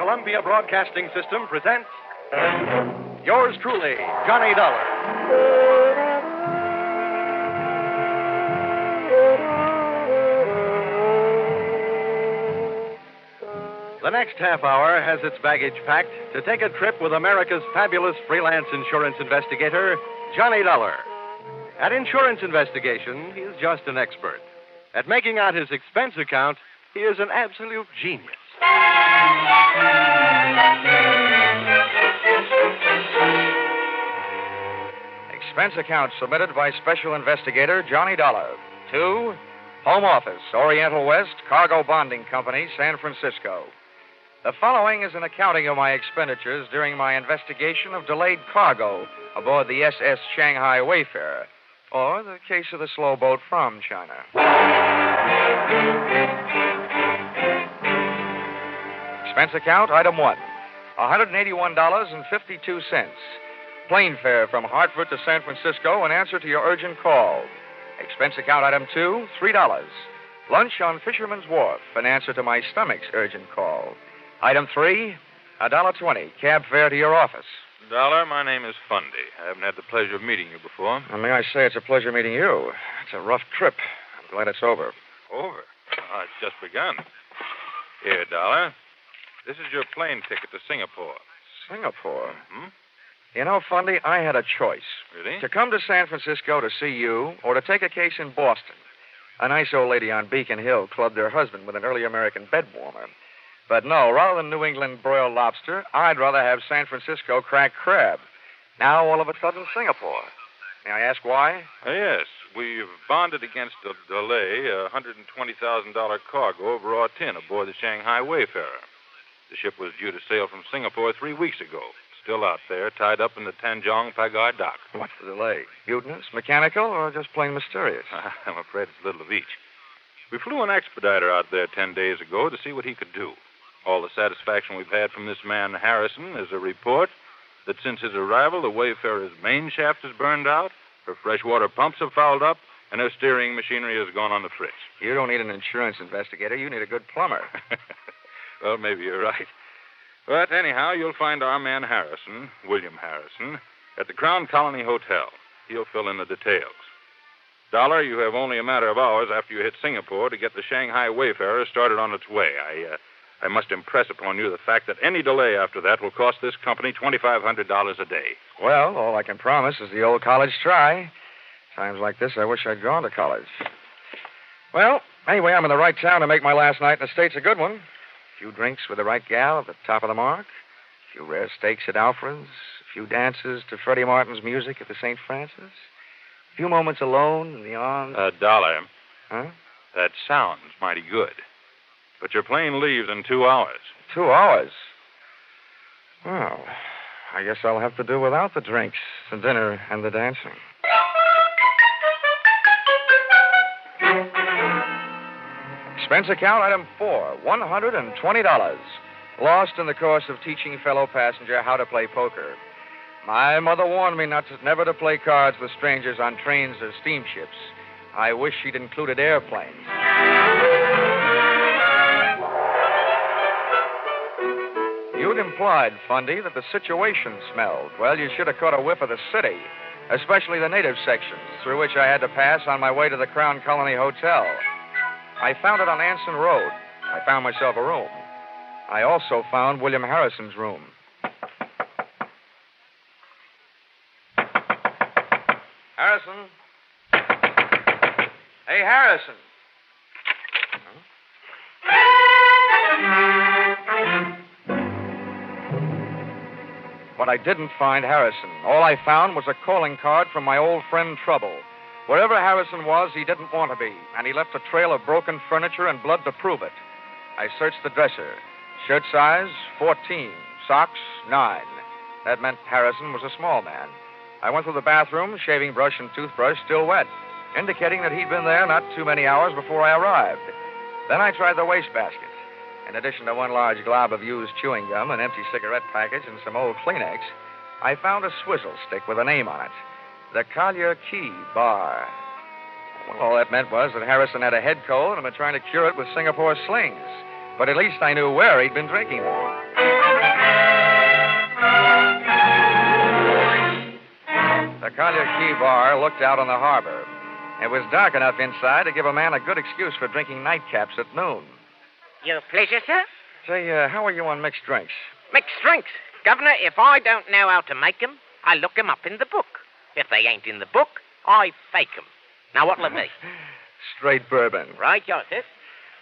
Columbia Broadcasting System presents yours truly, Johnny Dollar. The next half hour has its baggage packed to take a trip with America's fabulous freelance insurance investigator, Johnny Dollar. At insurance investigation, he is just an expert. At making out his expense account, he is an absolute genius. Expense account submitted by Special Investigator Johnny Dollar to Home Office, Oriental West, Cargo Bonding Company, San Francisco. The following is an accounting of my expenditures during my investigation of delayed cargo aboard the SS Shanghai Wayfarer, or the case of the slow boat from China. Expense account, item 1, $181.52. Plane fare from Hartford to San Francisco in answer to your urgent call. Expense account, item 2, $3. Lunch on Fisherman's Wharf in answer to my stomach's urgent call. Item 3, $1.20, cab fare to your office. Dollar, my name is Fundy. I haven't had the pleasure of meeting you before. Well, may I say it's a pleasure meeting you. It's a rough trip. I'm glad it's over. Over? Oh, it's just begun. Here, Dollar. This is your plane ticket to Singapore. Singapore? Hmm? You know, Fundy, I had a choice. Really? To come to San Francisco to see you, or to take a case in Boston. A nice old lady on Beacon Hill clubbed her husband with an early American bed warmer. But no, rather than New England broiled lobster, I'd rather have San Francisco cracked crab. Now, all of a sudden, Singapore. May I ask why? Yes. We've bonded against a delay, a $120,000 cargo of raw tin aboard the Shanghai Wayfarer. The ship was due to sail from Singapore 3 weeks ago. Still out there, tied up in the Tanjong Pagar dock. What's the delay? Mutinous, mechanical, or just plain mysterious? I'm afraid it's a little of each. We flew an expediter out there 10 days ago to see what he could do. All the satisfaction we've had from this man, Harrison, is a report that since his arrival, the Wayfarer's main shaft is burned out, her freshwater pumps have fouled up, and her steering machinery has gone on the fritz. You don't need an insurance investigator. You need a good plumber. Well, maybe you're right. But anyhow, you'll find our man Harrison, William Harrison, at the Crown Colony Hotel. He'll fill in the details. Dollar, you have only a matter of hours after you hit Singapore to get the Shanghai Wayfarer started on its way. I must impress upon you the fact that any delay after that will cost this company $2,500 a day. Well, all I can promise is the old college try. Times like this, I wish I'd gone to college. Well, anyway, I'm in the right town to make my last night in the States a good one. A few drinks with the right gal at the top of the mark. A few rare steaks at Alfred's. A few dances to Freddie Martin's music at the St. Francis. A few moments alone in the arms... Dollar. Huh? That sounds mighty good. But your plane leaves in 2 hours. 2 hours? Well, I guess I'll have to do without the drinks, the dinner, and the dancing. Expense account, item 4, $120. Lost in the course of teaching fellow passenger how to play poker. My mother warned me never to play cards with strangers on trains or steamships. I wish she'd included airplanes. You'd implied, Fundy, that the situation smelled. Well, you should have caught a whiff of the city, especially the native sections, through which I had to pass on my way to the Crown Colony Hotel. I found it on Anson Road. I found myself a room. I also found William Harrison's room. Harrison? Hey, Harrison. But I didn't find Harrison. All I found was a calling card from my old friend Trouble. Wherever Harrison was, he didn't want to be, and he left a trail of broken furniture and blood to prove it. I searched the dresser. Shirt size, 14. Socks, 9. That meant Harrison was a small man. I went through the bathroom, shaving brush and toothbrush still wet, indicating that he'd been there not too many hours before I arrived. Then I tried the wastebasket. In addition to one large glob of used chewing gum, an empty cigarette package, and some old Kleenex, I found a swizzle stick with a name on it. The Collier Key Bar. Well, all that meant was that Harrison had a head cold and had been trying to cure it with Singapore slings. But at least I knew where he'd been drinking them. The Collier Key Bar looked out on the harbor. It was dark enough inside to give a man a good excuse for drinking nightcaps at noon. Your pleasure, sir. Say, how are you on mixed drinks? Mixed drinks. Governor, if I don't know how to make 'em, I look 'em up in the book. If they ain't in the book, I fake 'em. Now, what'll it be? Straight bourbon. Right, yours, sir.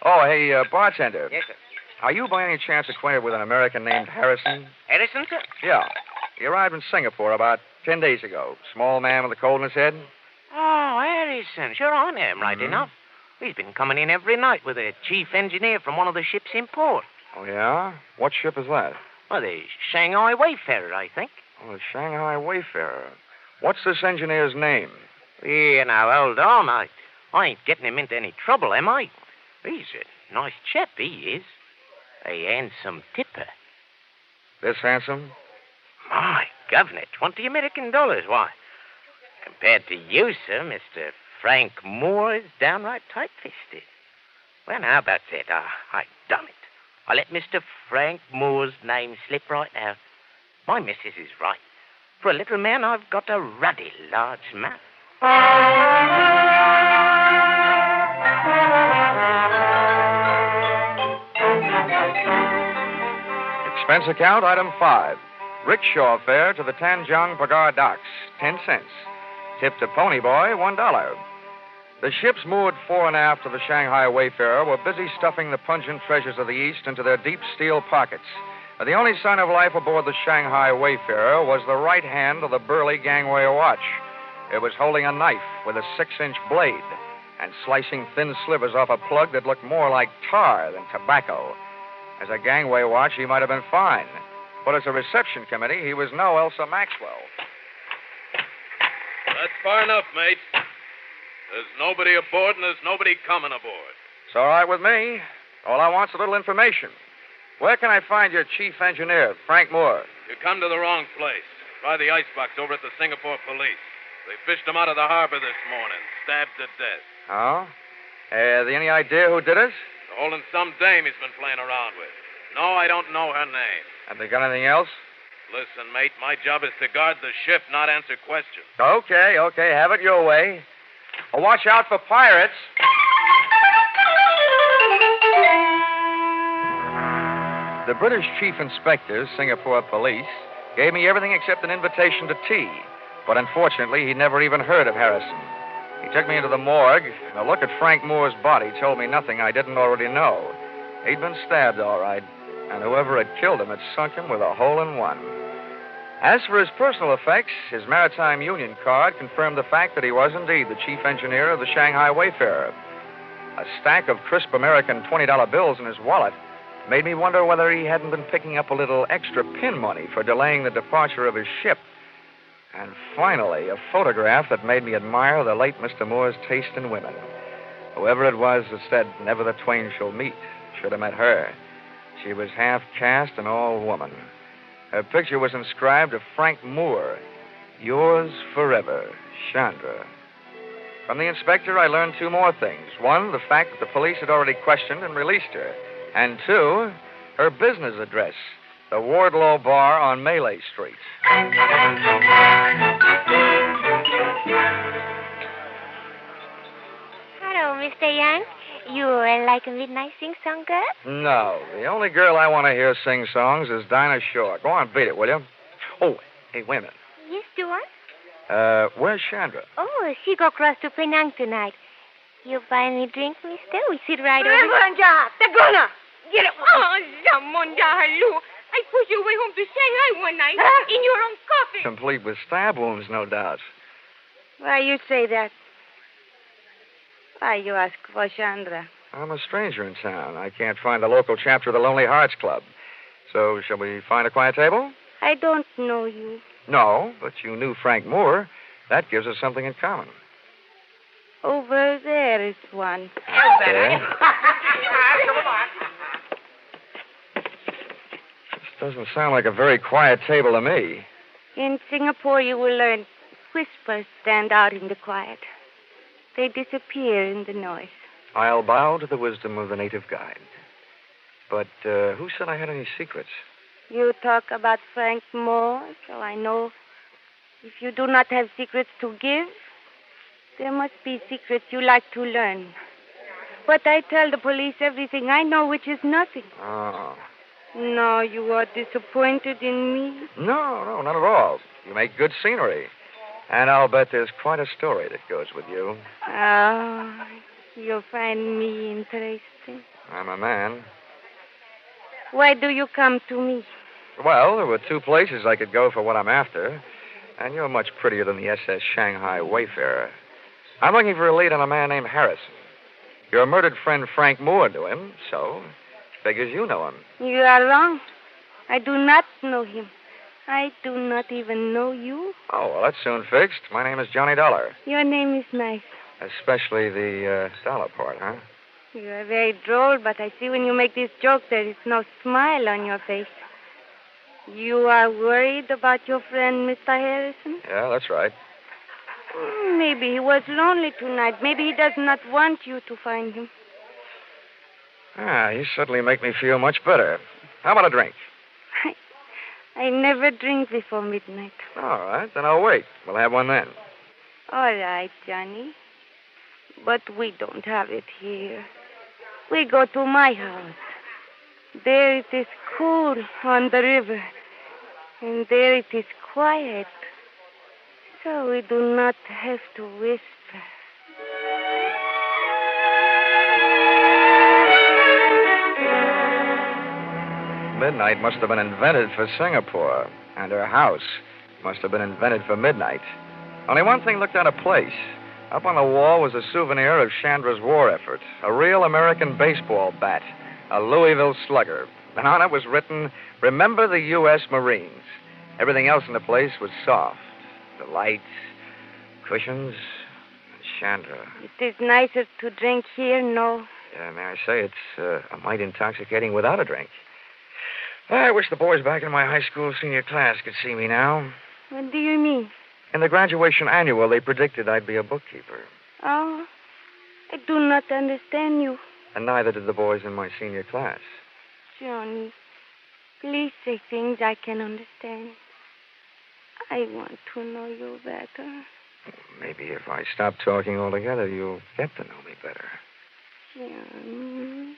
Oh, hey, bartender. Yes, sir. Are you by any chance acquainted with an American named Harrison? Harrison, sir? Yeah. He arrived in Singapore about 10 days ago. Small man with a cold in his head. Oh, Harrison. Sure, I know him right enough. He's been coming in every night with a chief engineer from one of the ships in port. Oh, yeah? What ship is that? Well, the Shanghai Wayfarer, I think. Oh, the Shanghai Wayfarer. What's this engineer's name? Yeah, now, hold on. I ain't getting him into any trouble, am I? He's a nice chap, he is. A handsome tipper. This handsome? My governor, $20 American. Why, compared to you, sir, Mr. Frank Moore is downright tight-fisted. Well, now, how about that? I done it. I let Mr. Frank Moore's name slip right out. My missus is right. For a little man, I've got a ruddy large mouth. Expense account, item 5. Rickshaw fare to the Tanjong Pagar docks, 10 cents. Tip to Pony Boy, $1. The ships moored fore and aft of the Shanghai Wayfarer were busy stuffing the pungent treasures of the East into their deep steel pockets. The only sign of life aboard the Shanghai Wayfarer was the right hand of the burly gangway watch. It was holding a knife with a 6-inch blade and slicing thin slivers off a plug that looked more like tar than tobacco. As a gangway watch, he might have been fine. But as a reception committee, he was no Elsa Maxwell. That's far enough, mate. There's nobody aboard and there's nobody coming aboard. It's all right with me. All I want's a little information. Where can I find your chief engineer, Frank Moore? You come to the wrong place. By the icebox over at the Singapore police. They fished him out of the harbor this morning, stabbed to death. Oh? Any idea who did it? They're holding some dame he's been playing around with. No, I don't know her name. Have they got anything else? Listen, mate, my job is to guard the ship, not answer questions. Okay. Have it your way. Oh, watch out for pirates. The British chief inspector, Singapore police, gave me everything except an invitation to tea. But unfortunately, he never even heard of Harrison. He took me into the morgue, and a look at Frank Moore's body told me nothing I didn't already know. He'd been stabbed, all right, and whoever had killed him had sunk him with a hole-in-one. As for his personal effects, his Maritime Union card confirmed the fact that he was indeed the chief engineer of the Shanghai Wayfarer. A stack of crisp American $20 bills in his wallet made me wonder whether he hadn't been picking up a little extra pin money for delaying the departure of his ship. And finally, a photograph that made me admire the late Mr. Moore's taste in women. Whoever it was that said, "Never the twain shall meet," should have met her. She was half caste and all woman. Her picture was inscribed to Frank Moore, "Yours forever, Chandra." From the inspector, I learned 2 more things. 1, the fact that the police had already questioned and released her. And 2, her business address, the Wardlow Bar on Malay Street. Hello, Mr. Young. You like a midnight sing-song girl? No, the only girl I want to hear sing songs is Dinah Shore. Go on, beat it, will you? Oh, hey, wait a minute. Yes, Stuart? Where's Chandra? Oh, she go across to Penang tonight. You buy me drink, mister? We sit right over... Monja, Tagona! Get it! Oh, Monja, hello. I pushed you away home to Shanghai one night in your own coffin. Complete with stab wounds, no doubt. Why you say that? Why you ask for Chandra? I'm a stranger in town. I can't find the local chapter of the Lonely Hearts Club. So, shall we find a quiet table? I don't know you. No, but you knew Frank Moore. That gives us something in common. Over there is one. Okay. This doesn't sound like a very quiet table to me. In Singapore, you will learn whispers stand out in the quiet. They disappear in the noise. I'll bow to the wisdom of the native guide. But who said I had any secrets? You talk about Frank Moore, so I know If you do not have secrets to give, there must be secrets you like to learn. But I tell the police everything I know, which is nothing. Oh. No, you are disappointed in me. No, not at all. You make good scenery. And I'll bet there's quite a story that goes with you. Oh, you find me interesting. I'm a man. Why do you come to me? Well, there were two places I could go for what I'm after. And you're much prettier than the SS Shanghai Wayfarer. I'm looking for a lead on a man named Harrison. Your murdered friend Frank Moore knew him, so figures you know him. You are wrong. I do not know him. I do not even know you. Oh, well, that's soon fixed. My name is Johnny Dollar. Your name is nice. Especially the dollar part, huh? You are very droll, but I see when you make this joke there is no smile on your face. You are worried about your friend, Mr. Harrison? Yeah, that's right. Maybe he was lonely tonight. Maybe he does not want you to find him. You suddenly make me feel much better. How about a drink? I never drink before midnight. All right, then I'll wait. We'll have one then. All right, Johnny. But we don't have it here. We go to my house. There it is cool on the river. And there it is quiet. So we do not have to whisper. Midnight must have been invented for Singapore, and her house must have been invented for midnight. Only one thing looked out of place. Up on the wall was a souvenir of Chandra's war effort, a real American baseball bat, a Louisville Slugger. And on it was written, "Remember the U.S. Marines." Everything else in the place was soft. The lights, cushions, and Chandra. It is nicer to drink here, no? Yeah, may I say, it's a mite intoxicating without a drink. I wish the boys back in my high school senior class could see me now. What do you mean? In the graduation annual, they predicted I'd be a bookkeeper. Oh, I do not understand you. And neither did the boys in my senior class. Johnny, please say things I can understand. I want to know you better. Maybe if I stop talking altogether, you'll get to know me better. Johnny.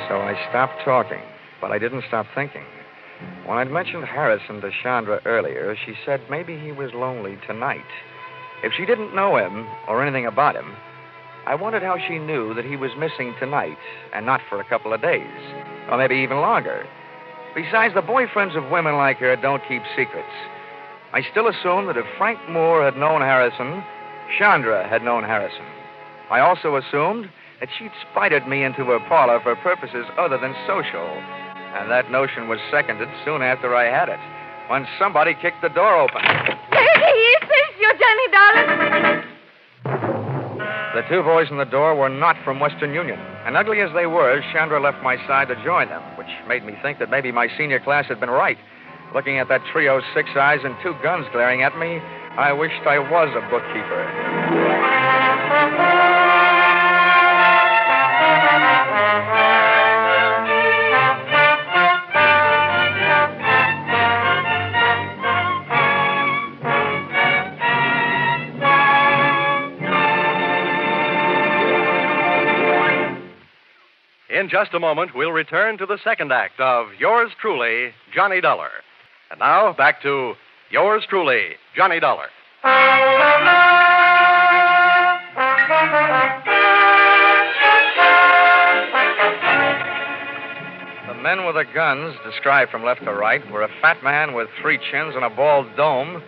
So I stopped talking, but I didn't stop thinking. When I'd mentioned Harrison to Chandra earlier, she said maybe he was lonely tonight. If she didn't know him or anything about him, I wondered how she knew that he was missing tonight and not for a couple of days, or maybe even longer. Besides, the boyfriends of women like her don't keep secrets. I still assumed that if Frank Moore had known Harrison, Chandra had known Harrison. I also assumed that she'd spited me into her parlor for purposes other than social. And that notion was seconded soon after I had it, when somebody kicked the door open. There he is. There's your Johnny Dollar. The two boys in the door were not from Western Union. And ugly as they were, Chandra left my side to join them, which made me think that maybe my senior class had been right. Looking at that trio's 6 eyes and 2 guns glaring at me, I wished I was a bookkeeper. In just a moment, we'll return to the second act of Yours Truly, Johnny Dollar. And now, back to Yours Truly, Johnny Dollar. The men with the guns, described from left to right, were a fat man with 3 chins and a bald dome,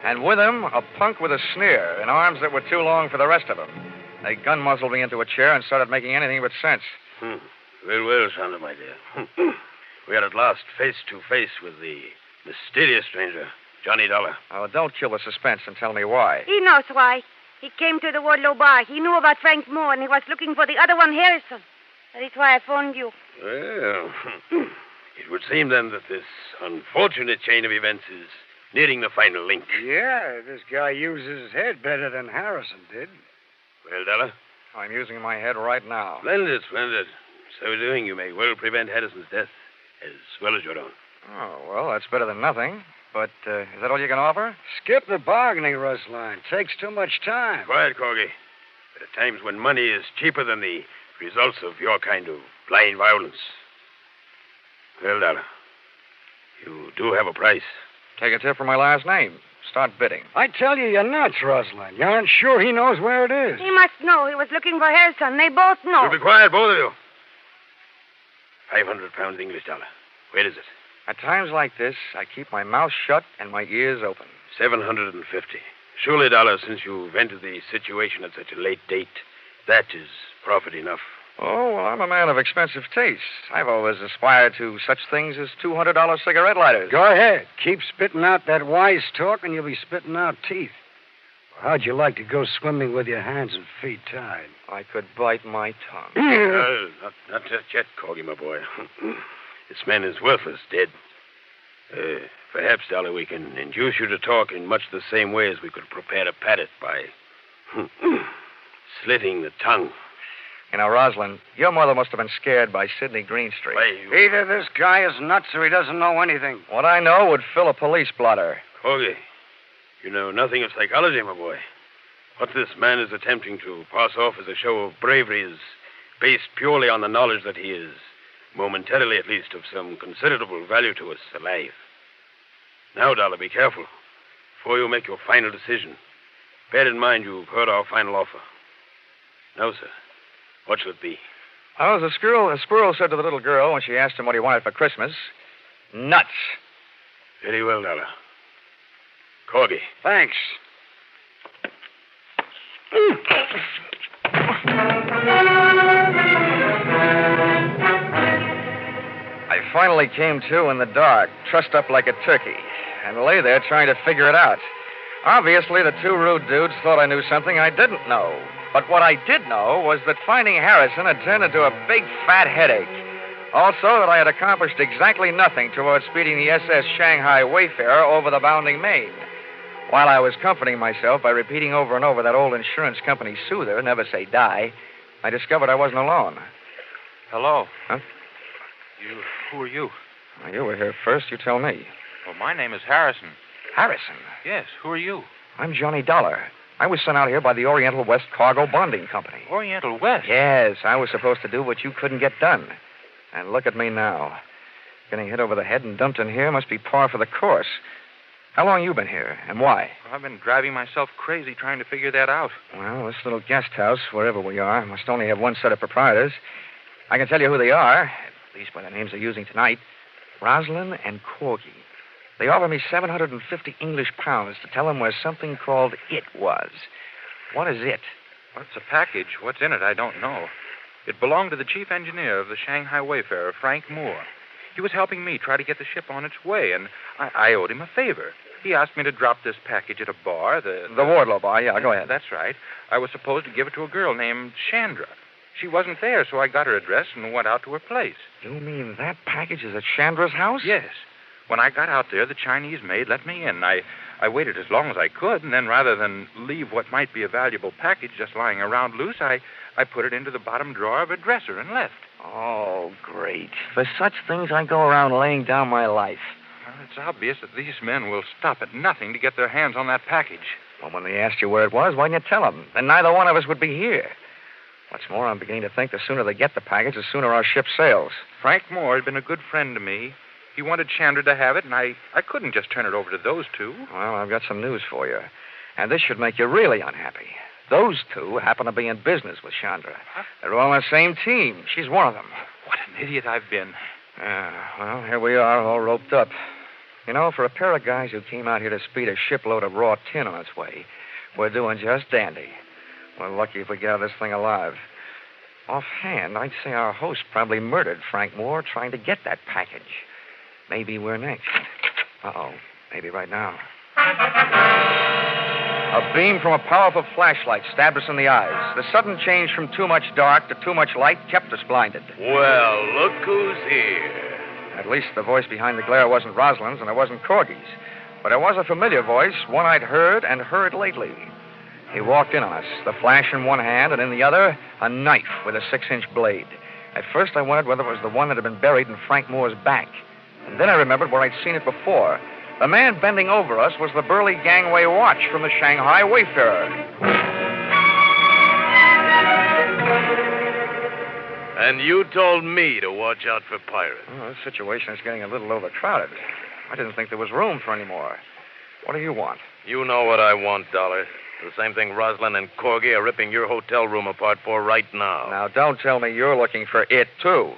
and with him, a punk with a sneer and arms that were too long for the rest of them. They gun-muzzled me into a chair and started making anything but sense. Very well, Chandra, my dear. We are at last face to face with the mysterious stranger, Johnny Dollar. Oh, don't kill the suspense and tell me why. He knows why. He came to the Wardlow bar. He knew about Frank Moore, and he was looking for the other one, Harrison. That is why I phoned you. Well, it would seem then that this unfortunate chain of events is nearing the final link. Yeah, this guy uses his head better than Harrison did. Well, Dollar? I'm using my head right now. Splendid, splendid. So doing, you may well prevent Harrison's death, as well as your own. Oh, well, that's better than nothing. But is that all you can offer? Skip the bargaining, Rusline. Takes too much time. Quiet, Corgi. There are times when money is cheaper than the results of your kind of blind violence. Well, Dollar, you do have a price. Take a tip from my last name. Start bidding. I tell you, you're nuts, Rusline. You aren't sure he knows where it is. He must know. He was looking for Harrison. They both know. You be quiet, both of you. 500 pounds English dollar. Where is it? At times like this, I keep my mouth shut and my ears open. 750. Surely, Dollar, since you've entered the situation at such a late date, that is profit enough. Oh, well, I'm a man of expensive tastes. I've always aspired to such things as $200 cigarette lighters. Go ahead. Keep spitting out that wise talk, and you'll be spitting out teeth. How'd you like to go swimming with your hands and feet tied? I could bite my tongue. Not just yet, Corgi, my boy. This man is worthless, dead. Perhaps, Dollar, we can induce you to talk in much the same way as we could prepare to pat it by slitting the tongue. You know, Rosalind, your mother must have been scared by Sidney Greenstreet. Either this guy is nuts or he doesn't know anything. What I know would fill a police blotter. Corgi, you know nothing of psychology, my boy. What this man is attempting to pass off as a show of bravery is based purely on the knowledge that he is, momentarily at least, of some considerable value to us alive. Now, Dollar, be careful. Before you make your final decision, bear in mind you've heard our final offer. Now, sir, what shall it be? Oh, the squirrel said to the little girl when she asked him what he wanted for Christmas, nuts. Very well, Dollar. Corgi. Thanks. I finally came to in the dark, trussed up like a turkey, and lay there trying to figure it out. Obviously, the two rude dudes thought I knew something I didn't know. But what I did know was that finding Harrison had turned into a big, fat headache. Also, that I had accomplished exactly nothing towards speeding the SS Shanghai Wayfarer over the bounding Maine. While I was comforting myself by repeating over and over that old insurance company soother, never say die, I discovered I wasn't alone. Hello. Huh? Who are you? Well, you were here first. You tell me. Well, my name is Harrison. Harrison? Yes, who are you? I'm Johnny Dollar. I was sent out here by the Oriental West Cargo Bonding Company. Oriental West? Yes, I was supposed to do what you couldn't get done. And look at me now. Getting hit over the head and dumped in here must be par for the course. How long you been here, and why? Well, I've been driving myself crazy trying to figure that out. Well, this little guest house, wherever we are, must only have one set of proprietors. I can tell you who they are, at least by the names they're using tonight. Roslyn and Corgi. They offer me 750 English pounds to tell them where something called It was. What is It? Well, it's a package. What's in it, I don't know. It belonged to the chief engineer of the Shanghai Wayfarer, Frank Moore. He was helping me try to get the ship on its way, and I owed him a favor. He asked me to drop this package at a bar. The Wardlow bar, yeah, go ahead. That's right. I was supposed to give it to a girl named Chandra. She wasn't there, so I got her address and went out to her place. You mean that package is at Chandra's house? Yes. When I got out there, the Chinese maid let me in. I waited as long as I could, and then rather than leave what might be a valuable package just lying around loose, I put it into the bottom drawer of a dresser and left. Oh, great. For such things, I go around laying down my life. Well, it's obvious that these men will stop at nothing to get their hands on that package. Well, when they asked you where it was, why didn't you tell them? Then neither one of us would be here. What's more, I'm beginning to think the sooner they get the package, the sooner our ship sails. Frank Moore had been a good friend to me. He wanted Chandra to have it, and I couldn't just turn it over to those two. Well, I've got some news for you. And this should make you really unhappy. Those two happen to be in business with Chandra. Huh? They're all on the same team. She's one of them. What an idiot I've been. Well, here we are, all roped up. You know, for a pair of guys who came out here to speed a shipload of raw tin on its way, we're doing just dandy. We're lucky if we get out of this thing alive. Offhand, I'd say our host probably murdered Frank Moore trying to get that package. Maybe we're next. Uh-oh. Maybe right now. A beam from a powerful flashlight stabbed us in the eyes. The sudden change from too much dark to too much light kept us blinded. Well, look who's here. At least the voice behind the glare wasn't Rosalind's and it wasn't Corgi's. But it was a familiar voice, one I'd heard and heard lately. He walked in on us, the flash in one hand, and in the other, a knife with a 6-inch blade. At first, I wondered whether it was the one that had been buried in Frank Moore's back. And then I remembered where I'd seen it before. The man bending over us was the burly gangway watch from the Shanghai Wayfarer. And you told me to watch out for pirates. Well, this situation is getting a little overcrowded. I didn't think there was room for any more. What do you want? You know what I want, Dollar. The same thing Roslyn and Corgi are ripping your hotel room apart for right now. Now, don't tell me you're looking for it, too.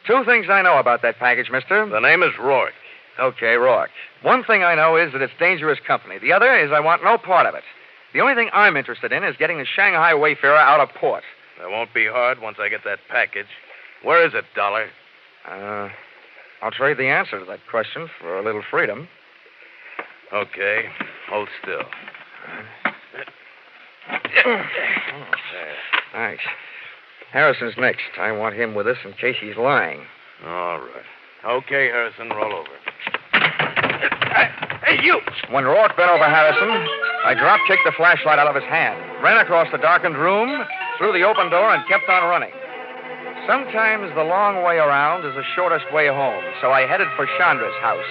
2 things I know about that package, mister. The name is Rourke. Okay, Rourke. One thing I know is that it's dangerous company. The other is I want no part of it. The only thing I'm interested in is getting the Shanghai Wayfarer out of port. That won't be hard once I get that package. Where is it, Dollar? I'll trade the answer to that question for a little freedom. Okay. Hold still. Thanks. Harrison's next. I want him with us in case he's lying. All right. Okay, Harrison, roll over. Hey, you! When Rourke bent over Harrison, I drop-kicked the flashlight out of his hand, ran across the darkened room, through the open door, and kept on running. Sometimes the long way around is the shortest way home, so I headed for Chandra's house.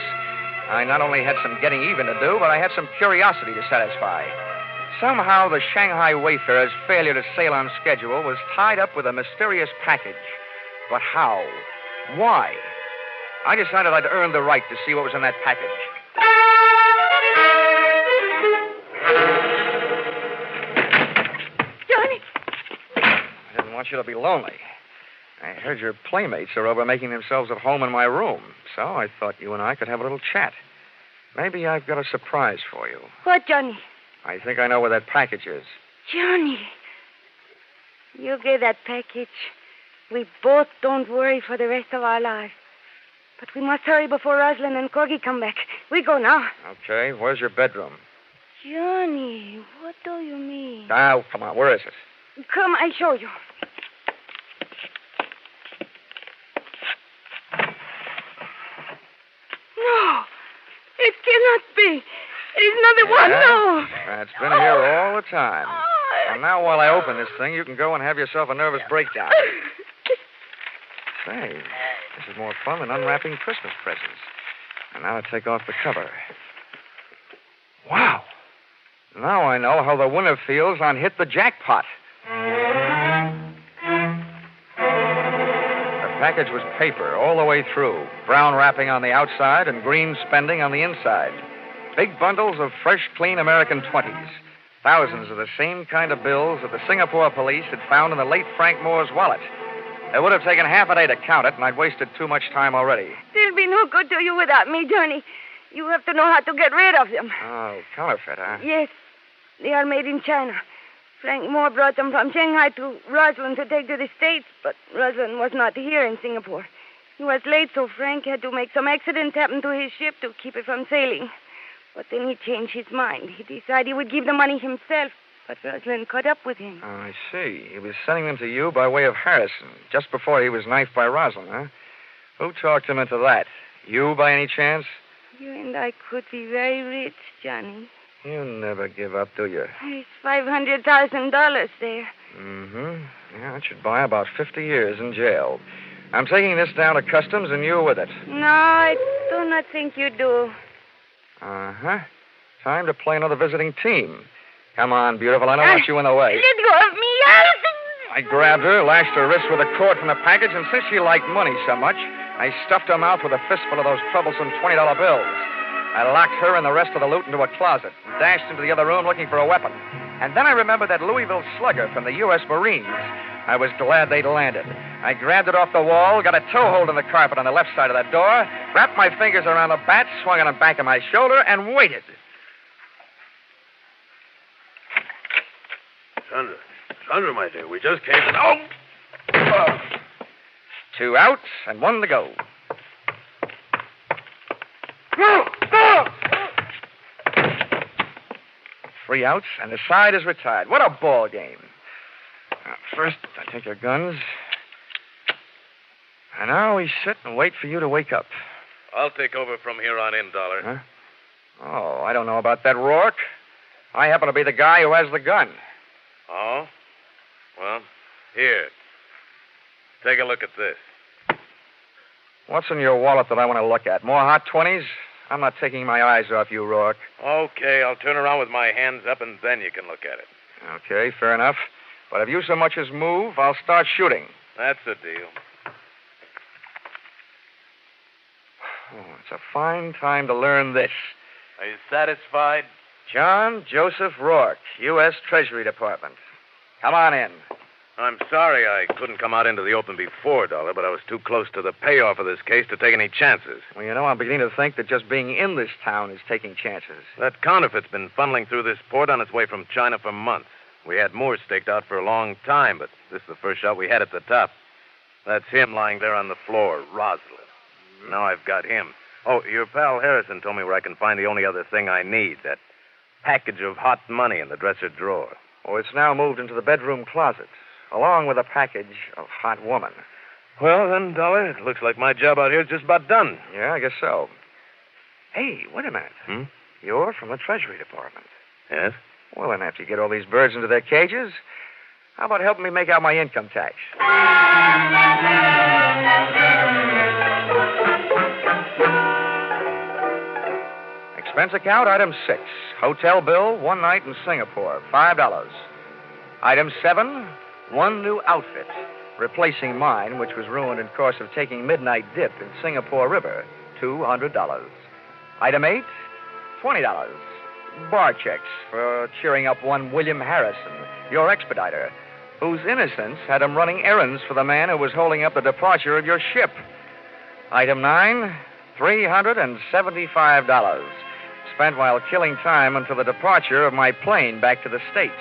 I not only had some getting even to do, but I had some curiosity to satisfy. Somehow the Shanghai Wayfarer's failure to sail on schedule was tied up with a mysterious package. But how? Why? I decided I'd earned the right to see what was in that package. Johnny! I didn't want you to be lonely. I heard your playmates are over making themselves at home in my room, so I thought you and I could have a little chat. Maybe I've got a surprise for you. What, Johnny? I think I know where that package is. Johnny. You get that package. We both don't worry for the rest of our lives. But we must hurry before Roslyn and Corgi come back. We go now. Okay, where's your bedroom? Johnny, what do you mean? Now, come on, where is it? Come, I'll show you. No, it cannot be. It is not the one, no. It's been here all the time. And now while I open this thing, you can go and have yourself a nervous breakdown. Say, this is more fun than unwrapping Christmas presents. And now I take off the cover. Wow. Now I know how the winner feels on Hit the Jackpot. The package was paper all the way through, brown wrapping on the outside and green spending on the inside. Big bundles of fresh, clean American 20s. Thousands of the same kind of bills that the Singapore police had found in the late Frank Moore's wallet. It would have taken half a day to count it, and I'd wasted too much time already. They'll be no good to you without me, Johnny. You have to know how to get rid of them. Oh, counterfeit, huh? Yes. They are made in China. Frank Moore brought them from Shanghai to Roslyn to take to the States, but Roslyn was not here in Singapore. He was late, so Frank had to make some accident happen to his ship to keep it from sailing. But then he changed his mind. He decided he would give the money himself, but Roslyn caught up with him. Oh, I see. He was sending them to you by way of Harrison, just before he was knifed by Roslyn, huh? Who talked him into that? You, by any chance? You and I could be very rich, Johnny. You never give up, do you? There's $500,000 there. Mm-hmm. Yeah, it should buy about 50 years in jail. I'm taking this down to customs and you with it. No, I do not think you do. Uh-huh. Time to play another visiting team. Come on, beautiful. I don't want you in the way. Let go of me. I grabbed her, lashed her wrist with a cord from the package, and since she liked money so much, I stuffed her mouth with a fistful of those troublesome $20 bills. I locked her and the rest of the loot into a closet and dashed into the other room looking for a weapon. And then I remembered that Louisville slugger from the U.S. Marines. I was glad they'd landed. I grabbed it off the wall, got a toehold in the carpet on the left side of the door, wrapped my fingers around the bat, swung on the back of my shoulder, and waited. Chandra, my dear, we just came to... Oh! 2 out and 1 to go. Go! 3 outs, and the side is retired. What a ball game. First, I take your guns. And now we sit and wait for you to wake up. I'll take over from here on in, Dollar. Huh? Oh, I don't know about that, Rourke. I happen to be the guy who has the gun. Oh? Well, here. Take a look at this. What's in your wallet that I want to look at? More hot 20s? I'm not taking my eyes off you, Rourke. Okay, I'll turn around with my hands up, and then you can look at it. Okay, fair enough. But if you so much as move, I'll start shooting. That's the deal. Oh, it's a fine time to learn this. Are you satisfied? John Joseph Rourke, U.S. Treasury Department. Come on in. I'm sorry I couldn't come out into the open before, Dollar, but I was too close to the payoff of this case to take any chances. Well, you know, I'm beginning to think that just being in this town is taking chances. That counterfeit's been funneling through this port on its way from China for months. We had more staked out for a long time, but this is the first shot we had at the top. That's him lying there on the floor, Rosalind. Now I've got him. Oh, your pal Harrison told me where I can find the only other thing I need, that package of hot money in the dresser drawer. Oh, it's now moved into the bedroom closet, along with a package of hot woman. Well, then, Dollar, it looks like my job out here is just about done. Yeah, I guess so. Hey, wait a minute. You're from the Treasury Department. Yes? Well, then, after you get all these birds into their cages, how about helping me make out my income tax? Expense account, item 6. Hotel bill, 1 night in Singapore, $5. Item 7, 1 new outfit, replacing mine, which was ruined in course of taking midnight dip in Singapore River, $200. Item 8, $20. Bar checks for cheering up one William Harrison, your expediter, whose innocence had him running errands for the man who was holding up the departure of your ship. Item 9, $375. Spent while killing time until the departure of my plane back to the States,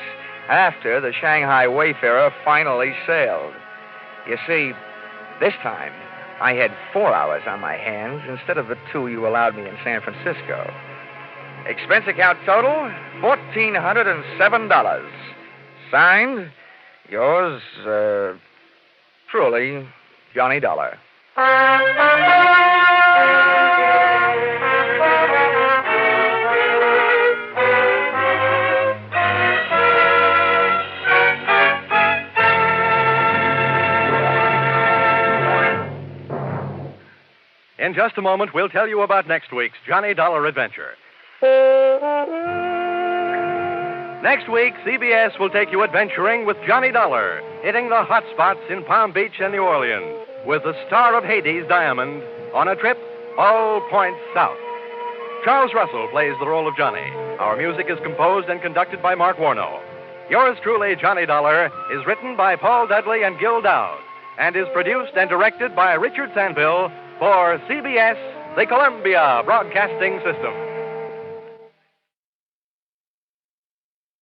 after the Shanghai Wayfarer finally sailed. You see, this time, I had 4 hours on my hands instead of the 2 you allowed me in San Francisco. Expense account total, $1,407. Signed, yours, truly, Johnny Dollar. In just a moment, we'll tell you about next week's Johnny Dollar adventure. Next week, CBS will take you adventuring with Johnny Dollar, hitting the hot spots in Palm Beach and New Orleans, with the star of Hades, Diamond, on a trip all points south. Charles Russell plays the role of Johnny. Our music is composed and conducted by Mark Warno. Yours truly, Johnny Dollar, is written by Paul Dudley and Gil Dowd, and is produced and directed by Richard Sandville for CBS, the Columbia Broadcasting System.